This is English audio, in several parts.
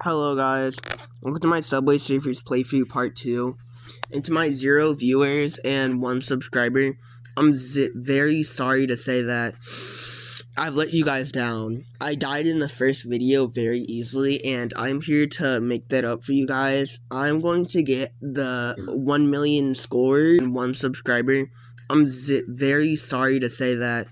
Hello guys, welcome to my Subway Surfers playthrough part 2, and to my 0 viewers and 1 subscriber, I'm very sorry to say that I've let you guys down. I died in the first video very easily, and I'm here to make that up for you guys. I'm going to get the 1 million score and 1 subscriber. I'm very sorry to say that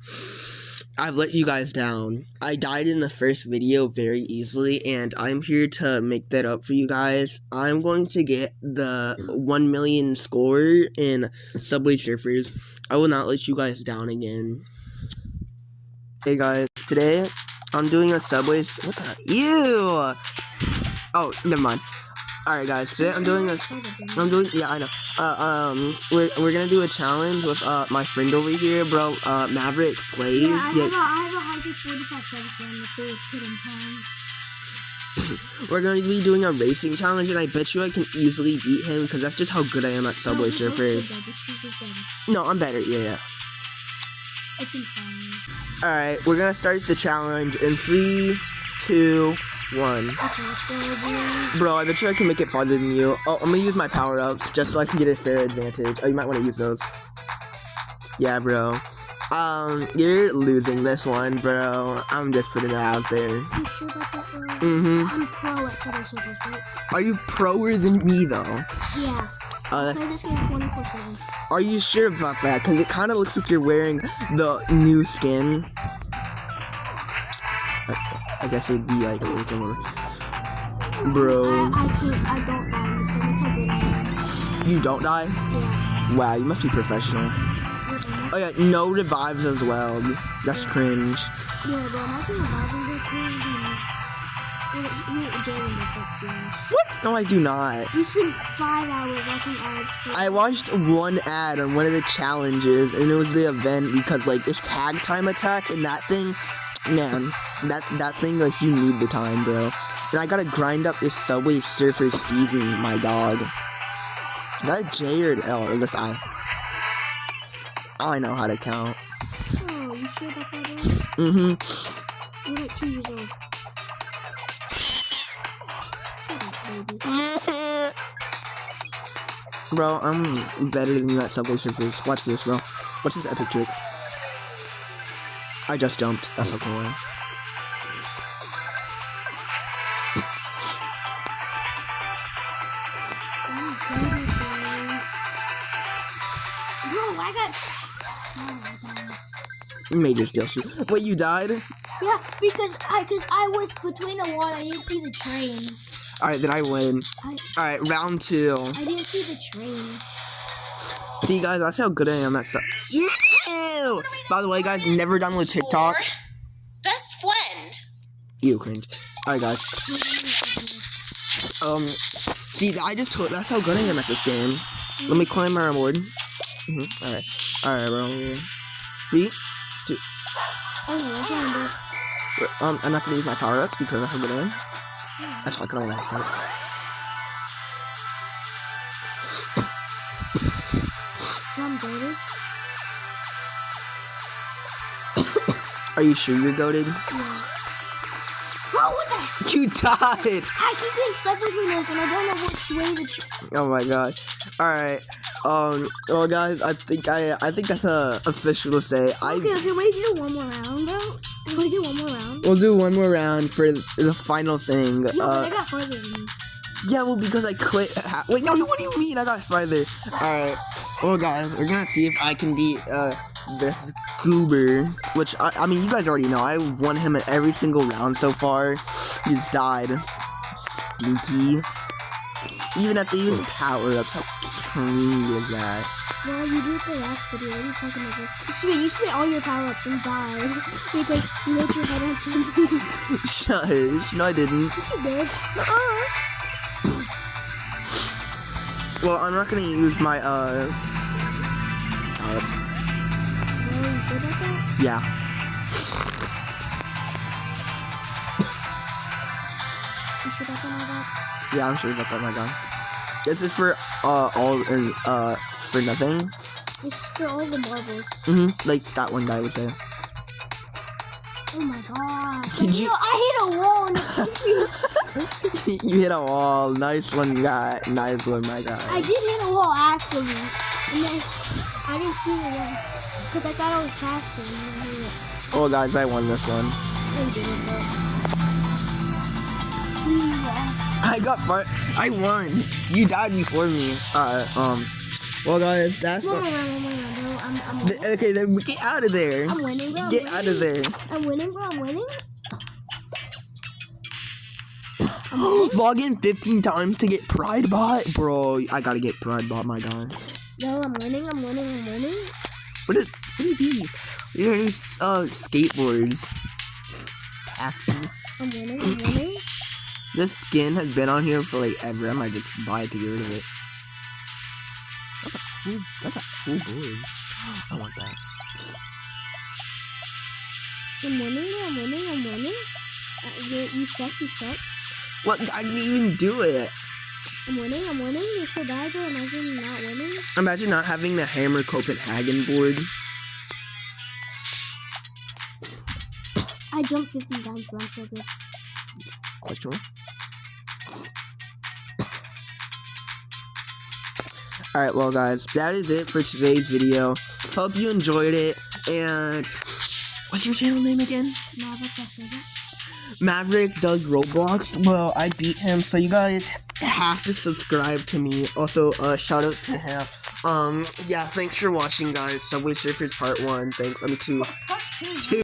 I've let you guys down. I died in the first video very easily, and I'm here to make that up for you guys. I'm going to get the 1 million score in Subway Surfers. I will not let you guys down again. Hey guys, today I'm doing a Subway. What the? Ew! Oh, never mind. Alright guys, today I'm doing yeah, I know. We're gonna do a challenge with my friend over here, bro. Maverick plays. Yeah, I have 145 seconds on the first hit in time. We're going to be doing a racing challenge, and I bet you I can easily beat him, because that's just how good I am at Subway Surfers. No, I'm better, yeah. It's insane. Alright, we're gonna start the challenge in 3, 2, 1. Okay, Bro, I bet you I can make it farther than you. Oh, I'm gonna use my power-ups, just so I can get a fair advantage. Oh, you might want to use those. Yeah, bro. You're losing this one, bro. I'm just putting it out there. You sure about that, bro? Mm-hmm. I'm pro at Subway Surfers, right? Are you proer than me, though? Yeah. Oh, Play this game 24/7. Are you sure about that? Because it kind of looks like you're wearing the new skin. I guess it would be like, bro. I don't die in this game. That's how good I am. You don't die? Yeah. Wow, you must be professional. Oh yeah, no revives as well. That's cringe. Yeah, bro, imagine reviving this game. You Jalen does that game. What? No, I do not. You spend 5 hours watching ads. I watched one ad on one of the challenges, and it was the event because, like, it's tag time attack, and that thing, man, that thing, like, you need the time, bro. And I gotta grind up this Subway Surfer season, my dog. Is that a J or an L? Or this I? I know how to count. Oh, you sure about that, bro? Mm-hmm. You're like 2 years old. Bro, I'm better than you at Subway Surfers. Watch this, bro. Watch this epic trick. I just jumped. That's so cool. Bro, I got... Major skill shoot. Wait, you died? Yeah, because I was between a wall. I didn't see the train. Alright, then I win. Alright, round 2. I didn't see the train. See, guys, that's how good I am at stuff. Ew! By the way, guys, never download TikTok. Best friend. Ew, cringe. Alright, guys. See, I just told, that's how good I am at this game. Let me claim my reward. Alright. Alright, bro. 3, 2. I'm not gonna use my power-ups because that's how good I am. That's like all that. I'm goated. Are you sure you're goated? Yeah. Bro, what the? You died! I keep getting stuck between this, and I don't know which way to. Oh my god. Alright. Well, guys, I think that's official to say. Okay, we do one more round, bro. Can we do one more round? We'll do one more round for the final thing. No, but I got farther than you. Yeah, well, because I quit. Wait, no, what do you mean? I got farther. Alright. Well, guys, we're gonna see if I can beat, this goober. Which, I mean, you guys already know. I've won him in every single round so far. He's died. Stinky. Even if they use power-ups, how cringe is that? Well, you did the last video. What are you talking about? You spent all your power-ups and died. Because you hit your head on something. Shush. No, I didn't. Yes, you did. Well, I'm not gonna use my, power-ups. Well, you sure about that? Yeah. You sure about that? Yeah, I'm sure about that, my god. This is for, all in, for nothing. This is for all the marbles. Like that one guy would say. Oh my god. Did you? I hit a wall and it You hit a wall. Nice one, guy. Nice one, my guy. I did hit a wall actually, and then I didn't see the wall because I thought I was faster. And then I hit it. Oh, guys, I won this one. I didn't, but she lost. I won. You died before me. Well, guys, that's. No, I'm winning. Okay, then get out of there. I'm winning, bro. Get out of there. I'm winning, bro. I'm winning. Log in 15 times to get Pride Bot? Bro, I gotta get Pride Bot, my guy. No, I'm winning. What do you mean? You're any skateboards. Taxi. I'm winning. This skin has been on here for like ever. I might just buy it to get rid of it. That's a cool board. I want that. I'm winning. You suck. What? I didn't even do it. I'm winning. You're so bad, bro. Imagine not winning. Imagine not having the Hammer Copenhagen board. I jumped 15 times, but I'm so good. Question mark? Alright, well, guys, that is it for today's video. Hope you enjoyed it. And what's your channel name again? Maverick does Roblox. Well, I beat him, so you guys have to subscribe to me. Also, shout out to him. Yeah, thanks for watching, guys. Subway Surfers Part 1. Thanks. I mean, 2. Part 2.